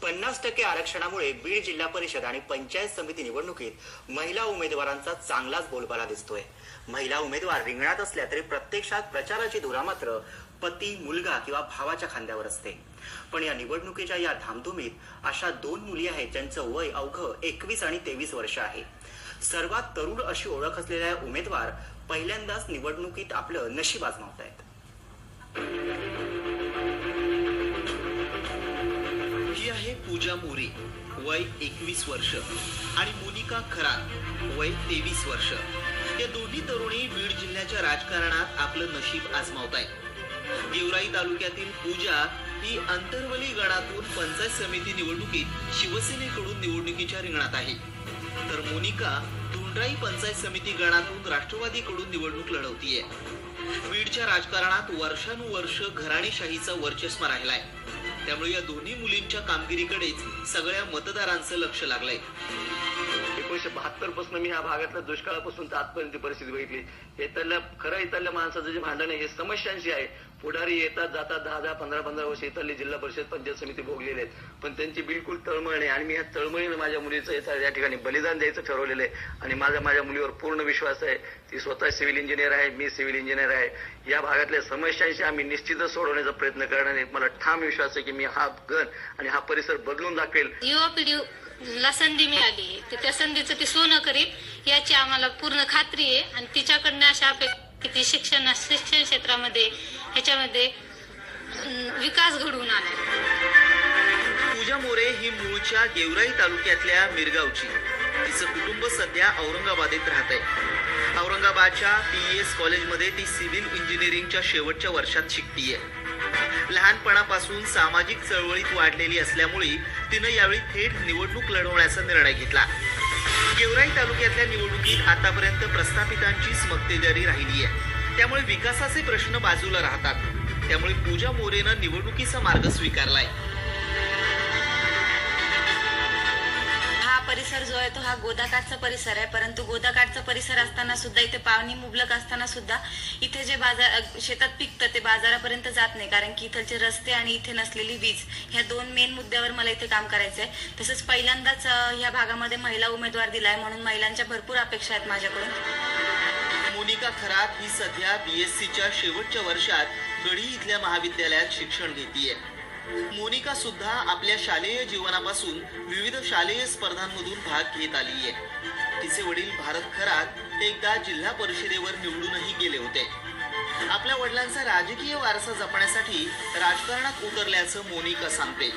50% आरक्षणामुळे बीड जिल्हा परिषद आणि पंचायत समिती निवडणुकीत महिला उमेदवारांचा चांगलाच बोलबाला दिसतोय। महिला उमेदवार रिंगणात असल्या तरी प्रत्यक्षात प्रचाराची धुरा मात्र पती, मुलगा किंवा भावाच्या खांद्यावर असते। पण या निवडणुकीच्या या धामधुमीत अशा 2 मुली आहेत ज्यांचं वय अवघं 21 आणि 23 वर्ष आहे। सर्वात तरुण अशी ओळख असलेल्या उमेदवार पहिल्यांदाच निवडणुकीत आपलं नशीब आजमावतायत। ही आहे पूजा मोरे, वय 21 वर्ष आणि मोनिका खरात, वय 23 वर्ष। या दोन्ही तरुणी बीड जिल्ह्याच्या राजकारणात आपलं नशीब आजमावतायत। गेवराई तालुक्यातील पूजा ही अंतरवली गणातून पंचायत समिती निवडणुकीत शिवसेनेकडून निवडणुकीच्या रिंगणात आहे, तर मोनिका धुंडराई पंचायत समिती गणातून राष्ट्रवादीकडून निवडणूक लढवतीये। बीडच्या राजकारणात वर्षानुवर्ष घराणेशाहीचा वर्चस्व राहिलाय, त्यामुळे या दोन्ही मुलींच्या कामगिरीकडेच सगळ्या मतदारांचं लक्ष लागलंय। 1972 पासून मी ह्या भागातल्या दुष्काळापासून आजपर्यंत परिस्थिती बघितली। इथल्या माणसाचं जे भांडण आहे हे समस्यांशी आहे। पुढारी येतात जातात 10-10, 15-15 वर्ष इथली जिल्हा परिषद पंचायत समिती भोगलेले आहेत, पण त्यांची बिलकुल तळमळ नाही आणि मी ह्या तळमळीने माझ्या मुलीचं या ठिकाणी बलिदान द्यायचं ठरवलेलं आहे आणि माझ्या मुलीवर पूर्ण विश्वास आहे। ती स्वतः सिव्हिल इंजिनियर आहे, मी सिव्हिल इंजिनियर आहे। या भागातल्या समस्यांशी आम्ही निश्चितच सोडवण्याचा प्रयत्न करणार आहे। मला ठाम विश्वास आहे की मी हा गण आणि हा परिसर बदलून दाखवेल। युवा पिढीला संधी मिळाली तर त्या संधीचं ती सोनं करील याची आम्हाला पूर्ण खात्री आहे आणि तिच्याकडनं अशा किती शिक्षण क्षेत्रामध्ये ह्याच्यामध्ये विकास घडवून आला। पूजा मोरे ही मूळच्या गेवराई तालुक्यातल्या मिरगावची। तिचं कुटुंब सध्या औरंगाबादेत राहत आहे। औरंगाबादच्या PES कॉलेजमध्ये ती सिव्हिल इंजिनिअरिंगच्या शेवटच्या वर्षात शिकतीये। लहानपणापासून सामाजिक चळवळीत वाढलेली असल्यामुळे तिनं यावेळी थेट निवडणूक लढवण्याचा निर्णय घेतला। गेवराई तालुक्यातल्या निवडणुकीत आतापर्यंत प्रस्थापितांचीच मक्तेदारी राहिली आहे, त्यामुळे विकासाचे प्रश्न बाजूला राहतात। त्यामुळे पूजा मोरेनं निवडणुकीचा मार्ग स्वीकारलाय। परिसर जो आहे तो हा गोदाकाठचा परिसर आहे, परंतु गोदाकाठचा परिसर असताना सुद्धा इथे पाणी मुबलक असताना सुद्धा इथे जे बाजार शेतात पिकतं ते बाजारापर्यंत जात नाही, कारण की इथलचे रस्ते आणि इथे नसलेली वीज ह्या 2 मेन मुद्द्यावर मला इथे काम करायचं आहे। तसंच पहिल्यांदाच ह्या भागामध्ये महिला उमेदवार दिलाय, म्हणून महिलांच्या भरपूर अपेक्षा आहेत माझ्याकडून। मोनिका खरात ही सध्या BScच्या शेवटच्या वर्षात गढी इथल्या महाविद्यालयात शिक्षण घेतीये। मोनिका सुद्धा आपल्या शालेय जीवनापासून विविध शालेय स्पर्धांमधून भाग घेत आली आहे। तिचे वडील भारत खरात एकदा जिल्हा परिषदेवर निवडूनही गेले होते। आपल्या वडिलांचा राजकीय वारसा जपण्यासाठी राजकारणात उतरल्याचं मोनिका सांगते।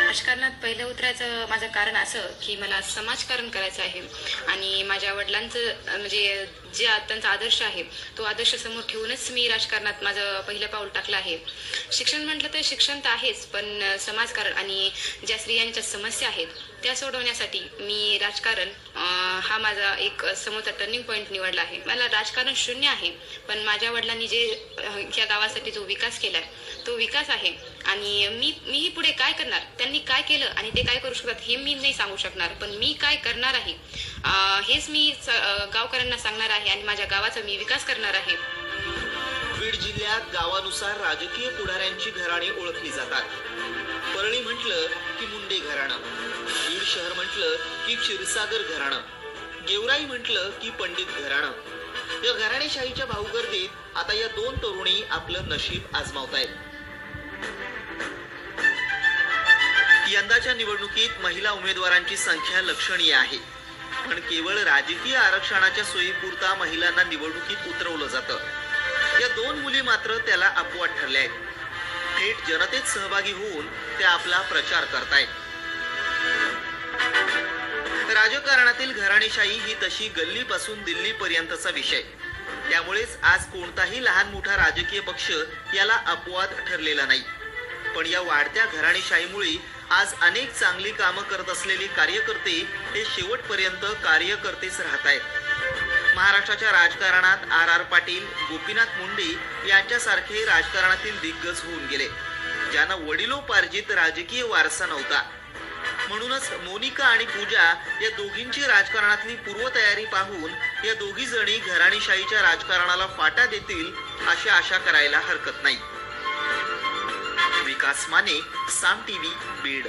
राजकारणात पहिलं उतरायचं माझं कारण असं की मला समाजकारण करायचं आहे आणि माझ्या वडिलांचं म्हणजे जे त्यांचा आदर्श आहे तो आदर्श समोर ठेवूनच मी राजकारणात माझं पहिलं पाऊल टाकलं आहे। शिक्षण म्हटलं तर शिक्षण तर आहेच, पण समाजकारण आणि ज्या स्त्रियांच्या समस्या आहेत त्या सोडवण्यासाठी मी राजकारण हा माझा एक समोरचा टर्निंग पॉईंट निवडला आहे। मला राजकारण शून्य आहे, पण माझ्या वडिलांनी जे या गावासाठी जो विकास केलाय तो विकास आहे आणि मीही पुढे काय करणार, त्यांनी काय केलं आणि ते काय करू शकतात हे मी नाही सांगू शकणार, पण मी काय करणार आहे हेच मी गावकऱ्यांना सांगणार आहे आणि माझ्या गावाचा मी विकास करणार आहे। बीड जिल्ह्यात गावानुसार राजकीय पुढाऱ्यांची घराणे ओळखली जातात। परळी म्हटलं की मुंडे घराणं, बीड शहर म्हटलं की क्षीरसागर घराणं, गेवराई म्हटलं की पंडित घराणं। या घराणेशाहीच्या भाऊगर्दीत आता या 2 तरुणी आपलं नशीब आजमावतायत। यंदाच्या निवडणुकीत महिला उमेदवारांची संख्या लक्षणीय आहे, पण केवळ राजकीय आरक्षणाच्या सोयीपुरता महिलांना निवडणुकीत उतरवलं जातं। या 2 मुली मात्र त्याला अपवाद ठरल्या आहेत। थेट जनतेत सहभागी होऊन त्या आपला प्रचार करतायत। राजकारणातील घराणेशाही ही तशी गल्लीपासून दिल्लीपर्यंतचा विषय, त्यामुळेच आज कोणताही लहान मोठा राजकीय पक्ष याला अपवाद ठरलेला नाही। पण या वाढत्या घराणेशाहीमुळे आज अनेक चांगली कामं करत असलेले कार्यकर्ते हे शेवटपर्यंत कार्यकर्तेच राहत आहेत। महाराष्ट्राच्या राजकारणात RR पाटील, गोपीनाथ मुंडे यांच्यासारखे राजकारणातील दिग्गज होऊन गेले, ज्यांना वडिलोपार्जित राजकीय वारसा नव्हता। म्हणूनच मोनिका आणि पूजा या दोघींची राजकारणातली पूर्वतयारी पाहून या दोघी जणी घराणेशाहीच्या राजकारणाला फाटा देतील अशी आशा करायला हरकत नाही। विकास माने, साम टीव्ही, बीड.